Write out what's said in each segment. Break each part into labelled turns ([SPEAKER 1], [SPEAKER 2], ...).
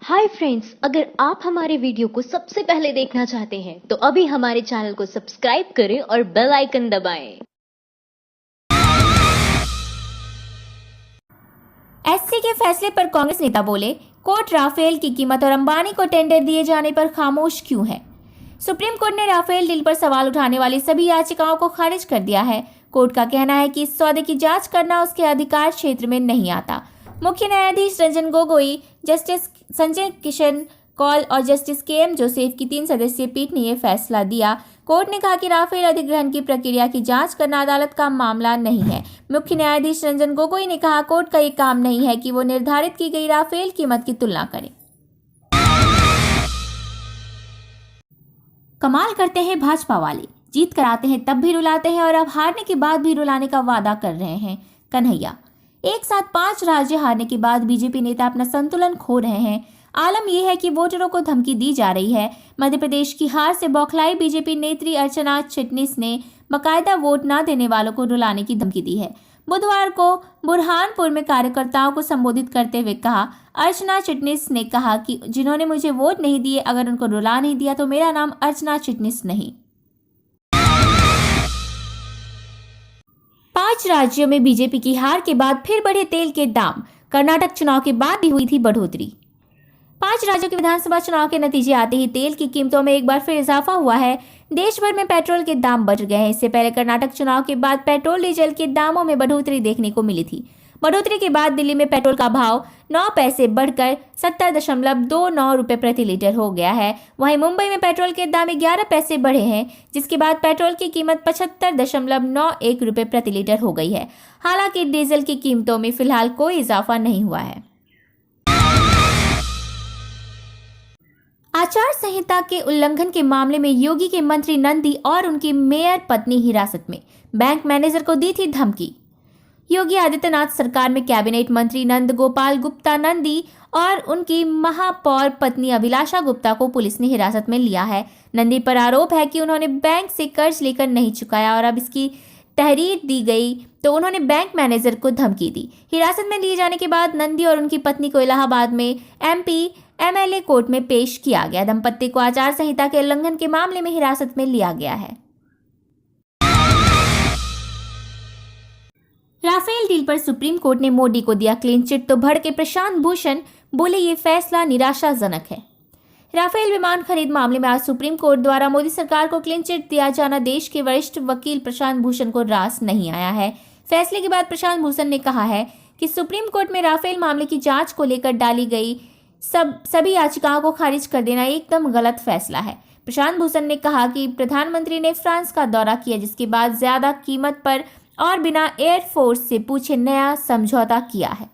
[SPEAKER 1] Hi friends, अगर आप हमारे वीडियो को सबसे पहले देखना चाहते हैं तो अभी हमारे चैनल को सब्सक्राइब करें और बेल आइकन दबाएं।
[SPEAKER 2] एससी के फैसले पर कांग्रेस नेता बोले, कोर्ट राफेल की कीमत और अंबानी को टेंडर दिए जाने पर खामोश क्यों है। सुप्रीम कोर्ट ने राफेल डील पर सवाल उठाने वाली सभी याचिकाओं को खारिज कर दिया है। कोर्ट का कहना है कि इस सौदे की जांच करना उसके अधिकार क्षेत्र में नहीं आता। मुख्य न्यायाधीश रंजन गोगोई, जस्टिस संजय किशन कौल और जस्टिस के.एम. जोसेफ की 3 सदस्यीय पीठ ने यह फैसला दिया। कोर्ट ने कहा कि राफेल अधिग्रहण की प्रक्रिया की जांच करना अदालत का मामला नहीं है। मुख्य न्यायाधीश रंजन गोगोई ने कहा, कोर्ट का ये काम नहीं है कि वो निर्धारित की गई राफेल कीमत की तुलना करे। कमाल करते हैं भाजपा वाले, जीत कर आते हैं तब भी रुलाते हैं और अब हारने के बाद भी रुलाने का वादा कर रहे हैं। कन्हैया, एक साथ 5 राज्य हारने के बाद बीजेपी नेता अपना संतुलन खो रहे हैं। आलम यह है कि वोटरों को धमकी दी जा रही है। मध्य प्रदेश की हार से बौखलाई बीजेपी नेत्री अर्चना चिटनिस ने बाकायदा वोट न देने वालों को रुलाने की धमकी दी है। बुधवार को बुरहानपुर में कार्यकर्ताओं को संबोधित करते हुए कहा, अर्चना चिटनिस ने कहा कि जिन्होंने मुझे वोट नहीं दिए, अगर उनको रुला नहीं दिया तो मेरा नाम अर्चना चिटनिस नहीं। 5 राज्यों में बीजेपी की हार के बाद फिर बढ़े तेल के दाम। कर्नाटक चुनाव के बाद भी हुई थी बढ़ोतरी। 5 राज्यों के विधानसभा चुनाव के नतीजे आते ही तेल की कीमतों में एक बार फिर इजाफा हुआ है। देश भर में पेट्रोल के दाम बढ़ गए हैं। इससे पहले कर्नाटक चुनाव के बाद पेट्रोल डीजल के दामों में बढ़ोतरी देखने को मिली थी। बढ़ोतरी के बाद दिल्ली में पेट्रोल का भाव 9 पैसे बढ़कर 70.29 रुपए प्रति लीटर हो गया है। वहीं मुंबई में पेट्रोल के दाम 11 पैसे बढ़े हैं, जिसके बाद पेट्रोल की कीमत 75.91 रुपए प्रति लीटर हो गई है। हालांकि डीजल की कीमतों में फिलहाल कोई इजाफा नहीं हुआ है। आचार संहिता के उल्लंघन के मामले में योगी के मंत्री नंदी और उनकी मेयर पत्नी हिरासत में। बैंक मैनेजर को दी थी धमकी। योगी आदित्यनाथ सरकार में कैबिनेट मंत्री नंद गोपाल गुप्ता नंदी और उनकी महापौर पत्नी अभिलाषा गुप्ता को पुलिस ने हिरासत में लिया है। नंदी पर आरोप है कि उन्होंने बैंक से कर्ज लेकर नहीं चुकाया और अब इसकी तहरीर दी गई तो उन्होंने बैंक मैनेजर को धमकी दी। हिरासत में लिए जाने के बाद नंदी और उनकी पत्नी को इलाहाबाद में एमपी एमएलए कोर्ट में पेश किया गया। दंपति को आचार संहिता के उल्लंघन के मामले में हिरासत में लिया गया है। राफेल डील पर सुप्रीम कोर्ट ने मोदी को दिया क्लीन चिट तो भड़के प्रशांत भूषण, बोले ये फैसला निराशाजनक है। राफेल विमान खरीद मामले में आज सुप्रीम कोर्ट द्वारा मोदी सरकार को क्लीन चिट दिया जाना देश के वरिष्ठ वकील प्रशांत भूषण को रास नहीं आया है। फैसले के बाद प्रशांत भूषण ने कहा है कि सुप्रीम कोर्ट में राफेल मामले की जांच को लेकर डाली गई सभी याचिकाओं को खारिज कर देना एकदम गलत फैसला है। प्रशांत भूषण ने कहा कि प्रधानमंत्री ने फ्रांस का दौरा किया, जिसके बाद ज्यादा कीमत पर और बिना एयरफोर्स से पूछे नया समझौता किया है।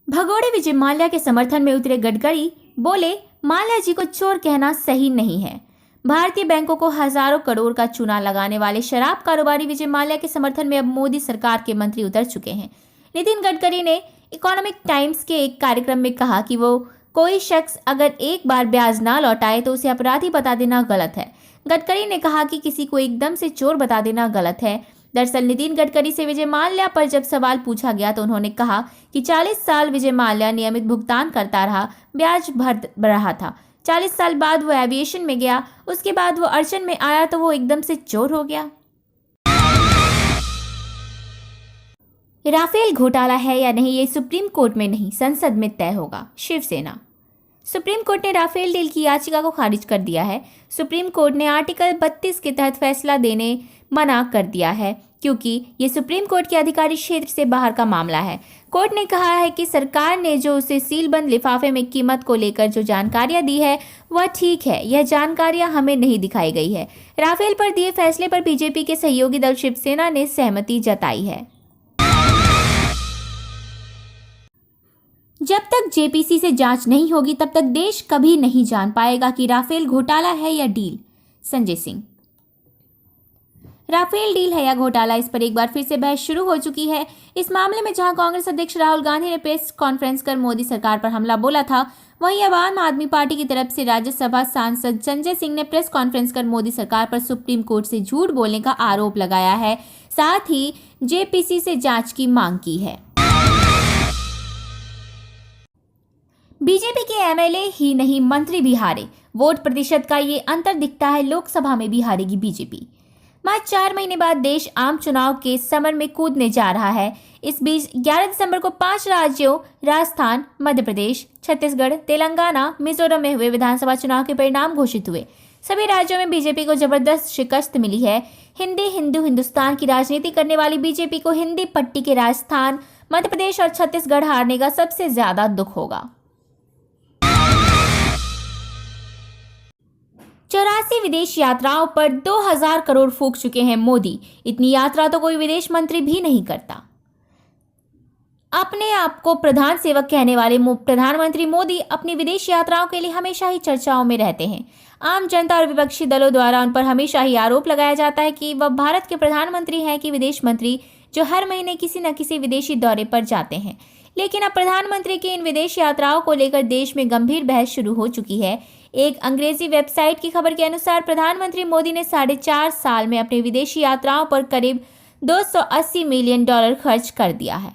[SPEAKER 2] भगोड़े विजय माल्या के समर्थन में उतरे गडकरी, बोले माल्या जी को चोर कहना सही नहीं है। भारतीय बैंकों को हजारों करोड़ का चूना लगाने वाले शराब कारोबारी विजय माल्या के समर्थन में अब मोदी सरकार के मंत्री उतर चुके हैं। नितिन गडकरी ने इकोनॉमिक टाइम्स के एक कार्यक्रम में कहा कि वो कोई शख्स अगर एक बार ब्याज ना लौटाए तो उसे अपराधी बता देना गलत है। गडकरी ने कहा कि किसी को एकदम से चोर बता देना गलत है। दरअसल नितिन गडकरी से विजय माल्या पर जब सवाल पूछा गया तो उन्होंने कहा कि 40 साल विजय माल्या नियमित भुगतान करता रहा, ब्याज भर रहा था। 40 साल बाद वो एविएशन में गया, उसके बाद वो अड़चन में आया तो वो एकदम से चोर हो गया। राफेल घोटाला है या नहीं, ये सुप्रीम कोर्ट में नहीं संसद में तय होगा। शिवसेना। सुप्रीम कोर्ट ने राफेल डील की याचिका को खारिज कर दिया है। सुप्रीम कोर्ट ने आर्टिकल 32 के तहत फैसला देने मना कर दिया है, क्योंकि ये सुप्रीम कोर्ट के अधिकारी क्षेत्र से बाहर का मामला है। कोर्ट ने कहा है कि सरकार ने जो उसे सीलबंद लिफाफे में कीमत को लेकर जो जानकारियां दी है वह ठीक है, यह जानकारियां हमें नहीं दिखाई गई है। राफेल पर दिए फैसले पर बीजेपी के सहयोगी दल शिवसेना ने सहमति जताई है। जब तक जेपीसी से जांच नहीं होगी तब तक देश कभी नहीं जान पाएगा कि राफेल घोटाला है या deal. Sanjay Singh. Rafale deal है या घोटाला, इस पर एक बार फिर से बहस शुरू हो चुकी है। इस मामले में जहां कांग्रेस अध्यक्ष राहुल गांधी ने प्रेस कॉन्फ्रेंस कर मोदी सरकार पर हमला बोला था, वहीं अब आम आदमी पार्टी की तरफ से राज्यसभा सांसद संजय सिंह ने प्रेस कॉन्फ्रेंस कर मोदी सरकार पर सुप्रीम कोर्ट से झूठ बोलने का आरोप लगाया है। साथ ही जेपीसी से जांच की मांग की है। बीजेपी के एमएलए ही नहीं मंत्री भी हारे। वोट प्रतिशत का ये अंतर दिखता है, लोकसभा में भी हारेगी बीजेपी। मात्र 4 महीने बाद देश आम चुनाव के समर में कूदने जा रहा है। इस बीच 11 दिसंबर को 5 राज्यों राजस्थान, मध्य प्रदेश, छत्तीसगढ़, तेलंगाना, मिजोरम में हुए विधानसभा चुनाव के परिणाम घोषित हुए। सभी राज्यों में बीजेपी को जबरदस्त शिकस्त मिली है। हिंदुस्तान की राजनीति करने वाली बीजेपी को हिंदी पट्टी के राजस्थान, मध्य प्रदेश और छत्तीसगढ़ हारने का सबसे ज्यादा दुख होगा। 84 विदेश यात्राओं पर 2000 करोड़ फूंक चुके हैं मोदी। इतनी यात्रा तो कोई विदेश मंत्री भी नहीं करता। अपने आप को प्रधान सेवक कहने वाले प्रधानमंत्री मोदी अपनी विदेश यात्राओं के लिए हमेशा ही चर्चाओं में रहते हैं। आम जनता और विपक्षी दलों द्वारा उन पर हमेशा ही आरोप लगाया जाता है कि वह भारत के प्रधानमंत्री हैं कि विदेश मंत्री, जो हर महीने किसी न किसी विदेशी दौरे पर जाते हैं। लेकिन अब प्रधानमंत्री की इन विदेश यात्राओं को लेकर देश में गंभीर बहस शुरू हो चुकी है। एक अंग्रेजी वेबसाइट की खबर के अनुसार प्रधानमंत्री मोदी ने 4.5 साल में अपनी विदेशी यात्राओं पर करीब $280 मिलियन खर्च कर दिया है।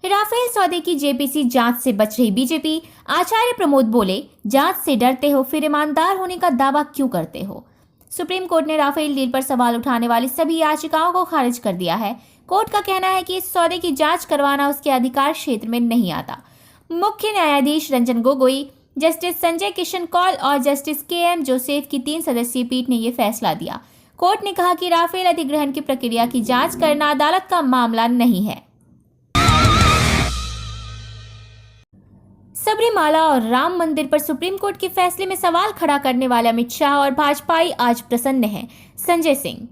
[SPEAKER 2] राफेल सौदे की जेपीसी जांच से बच रही बीजेपी। आचार्य प्रमोद बोले, जांच से डरते हो फिर ईमानदार होने का दावा क्यों करते हो। सुप्रीम कोर्ट ने राफेल डील पर सवाल उठाने वाली सभी याचिकाओं को खारिज कर दिया है। कोर्ट का कहना है कि इस सौदे की जांच करवाना उसके अधिकार क्षेत्र में नहीं आता। मुख्य न्यायाधीश रंजन गोगोई, जस्टिस संजय किशन कौल और जस्टिस के.एम. जोसेफ की 3 सदस्यीय पीठ ने यह फैसला दिया। कोर्ट ने कहा कि राफेल अधिग्रहण की प्रक्रिया की जांच करना अदालत का मामला नहीं है। सबरीमाला और राम मंदिर पर सुप्रीम कोर्ट के फैसले में सवाल खड़ा करने वाले अमित शाह और भाजपाई आज प्रसन्न हैं। संजय सिंह,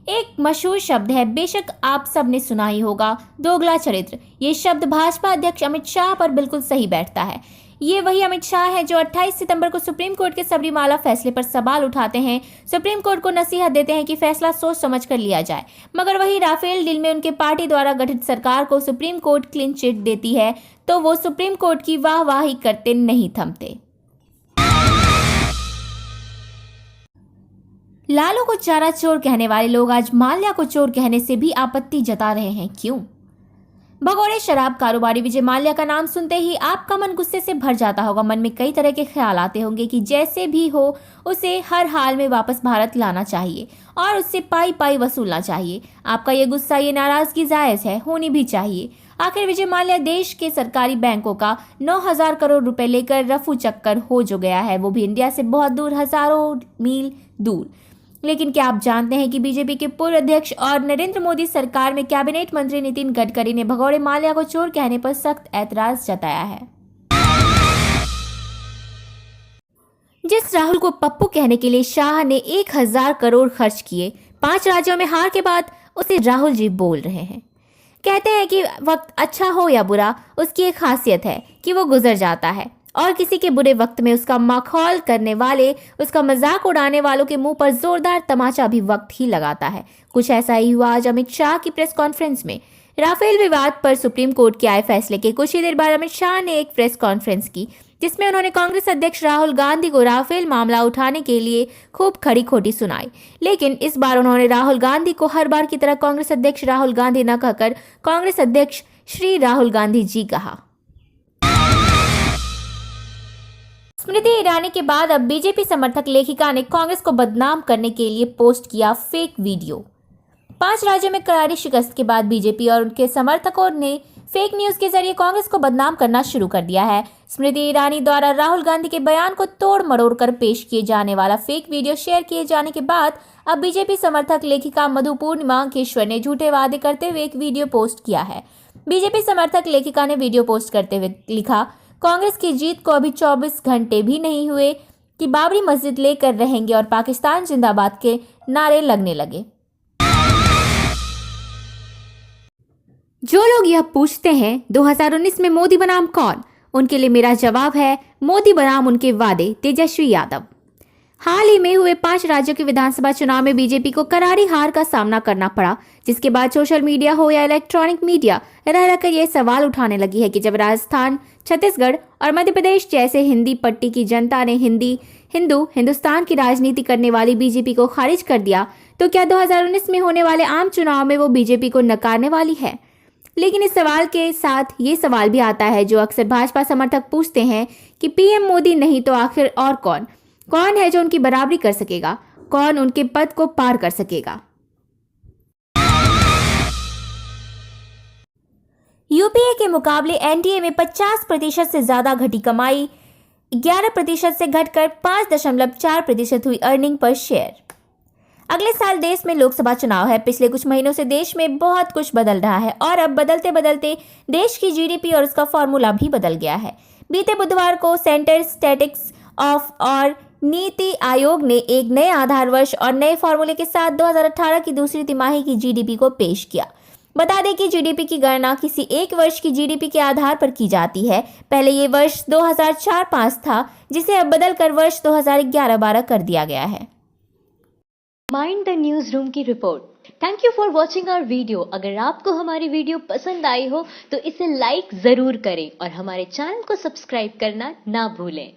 [SPEAKER 2] एक मशहूर शब्द है, बेशक आप सब ने सुना ही होगा, दोगला चरित्र। ये शब्द भाजपा अध्यक्ष अमित शाह पर बिल्कुल सही बैठता है। ये वही अमित शाह है जो 28 सितंबर को सुप्रीम कोर्ट के सबरीमाला फैसले पर सवाल उठाते हैं, सुप्रीम कोर्ट को नसीहत देते हैं कि फैसला सोच समझ कर लिया जाए, मगर वही राफेल डील में उनके पार्टी द्वारा गठित सरकार को सुप्रीम कोर्ट क्लीन चिट देती है तो वो सुप्रीम कोर्ट की वाहवाही करते नहीं थमते। लालू को चारा चोर कहने वाले लोग आज माल्या को चोर कहने से भी आपत्ति जता रहे हैं। क्यों? भगोड़े शराब कारोबारी विजय माल्या का नाम सुनते ही आपका मन गुस्से से भर जाता होगा। मन में कई तरह के ख्याल आते होंगे कि जैसे भी हो उसे हर हाल में वापस भारत लाना चाहिए और उससे पाई पाई वसूलना चाहिए। आपका ये गुस्सा, ये नाराजगी जायज है, होनी भी चाहिए। आखिर विजय माल्या देश के सरकारी बैंकों का 9000 करोड़ रुपए लेकर रफू चक्कर हो जो गया है, वो भी इंडिया से बहुत दूर, हजारों मील दूर। लेकिन क्या आप जानते हैं कि बीजेपी के पूर्व अध्यक्ष और नरेंद्र मोदी सरकार में कैबिनेट मंत्री नितिन गडकरी ने भगोड़े माल्या को चोर कहने पर सख्त ऐतराज जताया है। जिस राहुल को पप्पू कहने के लिए शाह ने 1000 करोड़ खर्च किए, 5 राज्यों में हार के बाद उसे राहुल जी बोल रहे हैं। कहते हैं कि वक्त अच्छा हो या बुरा, उसकी एक खासियत है कि वो गुजर जाता है और किसी के बुरे वक्त में उसका मखौल करने वाले, उसका मजाक उड़ाने वालों के मुंह पर जोरदार तमाचा भी वक्त ही लगाता है। कुछ ऐसा ही हुआ आज अमित शाह की प्रेस कॉन्फ्रेंस में। राफेल विवाद पर सुप्रीम कोर्ट के आए फैसले के कुछ ही देर बाद अमित शाह ने एक प्रेस कॉन्फ्रेंस की जिसमें उन्होंने कांग्रेस अध्यक्ष राहुल गांधी को राफेल मामला उठाने के लिए खूब खड़ी खोटी सुनाई। लेकिन इस बार उन्होंने राहुल गांधी को हर बार की तरह कांग्रेस अध्यक्ष राहुल गांधी न कहकर कांग्रेस अध्यक्ष श्री राहुल गांधी जी कहा। स्मृति ईरानी के बाद अब बीजेपी समर्थक लेखिका ने कांग्रेस को बदनाम करने के लिए पोस्ट किया फेक वीडियो। 5 राज्यों में करारी शिकस्त के बाद बीजेपी और उनके समर्थकों ने फेक न्यूज के जरिए कांग्रेस को बदनाम करना शुरू कर दिया है। स्मृति ईरानी द्वारा राहुल गांधी के बयान को तोड़ मरोड़ कर पेश किए जाने वाला फेक वीडियो शेयर किए जाने के बाद अब बीजेपी समर्थक लेखिका मधु पूर्णिमा अंकेश्वर ने झूठे वादे करते हुए एक वीडियो पोस्ट किया है। बीजेपी समर्थक लेखिका ने वीडियो पोस्ट करते हुए लिखा, कांग्रेस की जीत को अभी 24 घंटे भी नहीं हुए कि बाबरी मस्जिद लेकर रहेंगे और पाकिस्तान जिंदाबाद के नारे लगने लगे। जो लोग यह पूछते हैं 2019 में मोदी बनाम कौन, उनके लिए मेरा जवाब है मोदी बनाम उनके वादे तेजस्वी यादव। हाल ही में हुए 5 राज्यों के विधानसभा चुनाव में बीजेपी को करारी हार का सामना करना पड़ा, जिसके बाद सोशल मीडिया हो या इलेक्ट्रॉनिक मीडिया रह रहकर यह सवाल उठाने लगी है कि जब राजस्थान, छत्तीसगढ़ और मध्य प्रदेश जैसे हिंदी पट्टी की जनता ने हिंदुस्तान की राजनीति करने वाली बीजेपी को खारिज कर दिया, तो क्या 2019 में होने वाले आम चुनाव में वो बीजेपी को नकारने वाली है? लेकिन इस सवाल के साथ ये सवाल भी आता है जो अक्सर भाजपा समर्थक पूछते हैं कि पीएम मोदी नहीं तो आखिर और कौन कौन है जो उनकी बराबरी कर सकेगा, कौन उनके पद को पार कर सकेगा। यूपीए के मुकाबले एनडीए में 50% से ज्यादा घटी कमाई, 11% से घटकर 5.4% हुई अर्निंग पर शेयर। अगले साल देश में लोकसभा चुनाव है। पिछले कुछ महीनों से देश में बहुत कुछ बदल रहा है और अब बदलते बदलते देश की जीडीपी और उसका फॉर्मूला भी बदल गया है। बीते बुधवार को सेंटर स्टैटिस्टिक्स ऑफ और नीति आयोग ने एक नए आधार वर्ष और नए फॉर्मूले के साथ 2018 की दूसरी तिमाही की जीडीपी को पेश किया। बता दें कि जीडीपी की गणना किसी एक वर्ष की जीडीपी के आधार पर की जाती है। पहले ये वर्ष 2004-05 था, जिसे अब बदलकर वर्ष 2011-12 कर दिया गया है।
[SPEAKER 1] माइंड द न्यूज रूम की रिपोर्ट। Thank you for watching our video. अगर आपको हमारी वीडियो पसंद आई हो तो इसे लाइक जरूर करें और हमारे चैनल को सब्सक्राइब करना ना भूलें।